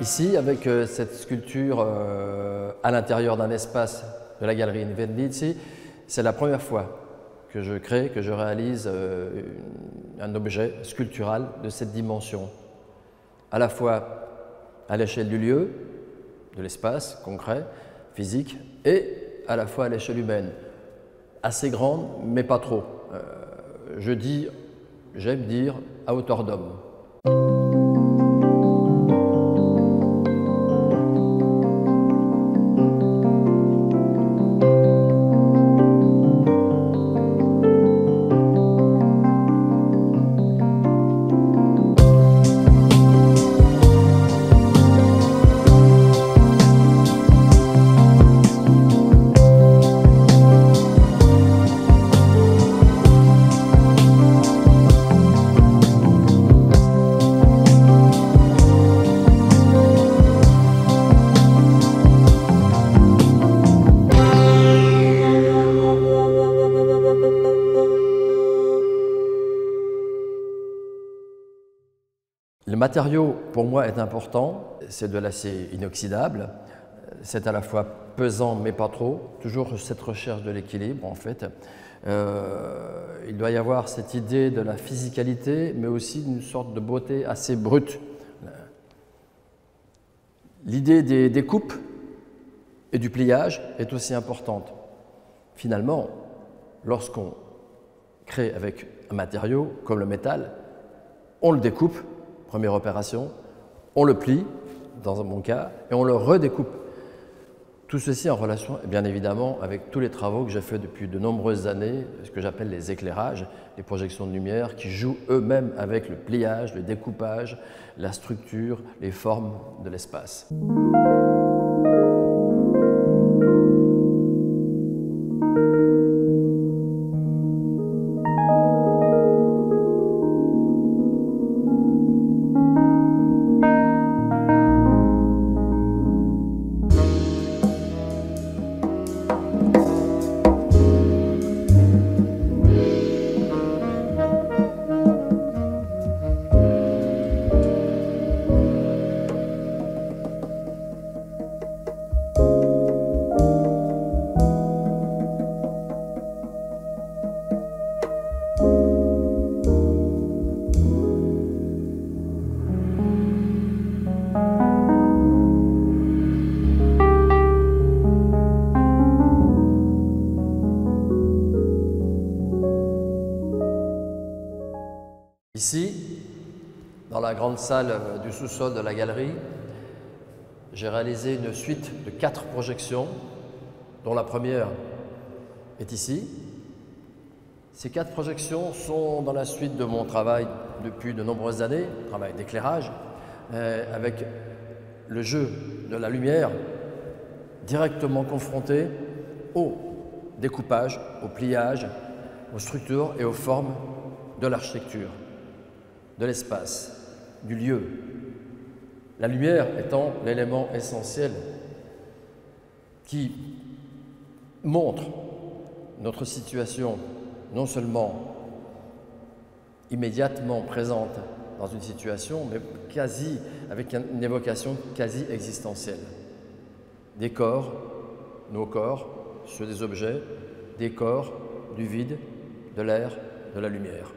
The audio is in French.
Ici, avec cette sculpture à l'intérieur d'un espace de la galerie Invendizi, c'est la première fois que je crée, que je réalise un objet sculptural de cette dimension, à la fois à l'échelle du lieu, de l'espace concret, physique, et à la fois à l'échelle humaine, assez grande, mais pas trop. J'aime dire à hauteur d'homme. Le matériau, pour moi, est important. C'est de l'acier inoxydable. C'est à la fois pesant, mais pas trop. Toujours cette recherche de l'équilibre, en fait. Il doit y avoir cette idée de la physicalité, mais aussi d'une sorte de beauté assez brute. L'idée des découpes et du pliage est aussi importante. Finalement, lorsqu'on crée avec un matériau comme le métal, on le découpe. Première opération, on le plie, dans mon cas, et on le redécoupe. Tout ceci en relation, bien évidemment, avec tous les travaux que j'ai faits depuis de nombreuses années, ce que j'appelle les éclairages, les projections de lumière, qui jouent eux-mêmes avec le pliage, le découpage, la structure, les formes de l'espace. Ici, dans la grande salle du sous-sol de la galerie, j'ai réalisé une suite de 4 projections, dont la première est ici. Ces 4 projections sont dans la suite de mon travail depuis de nombreuses années, travail d'éclairage, avec le jeu de la lumière directement confronté au découpage, au pliage, aux structures et aux formes de l'architecture, de l'espace, du lieu. La lumière étant l'élément essentiel qui montre notre situation non seulement immédiatement présente dans une situation, mais quasi, avec une évocation quasi existentielle. Des corps, nos corps, ceux des objets, des corps, du vide, de l'air, de la lumière.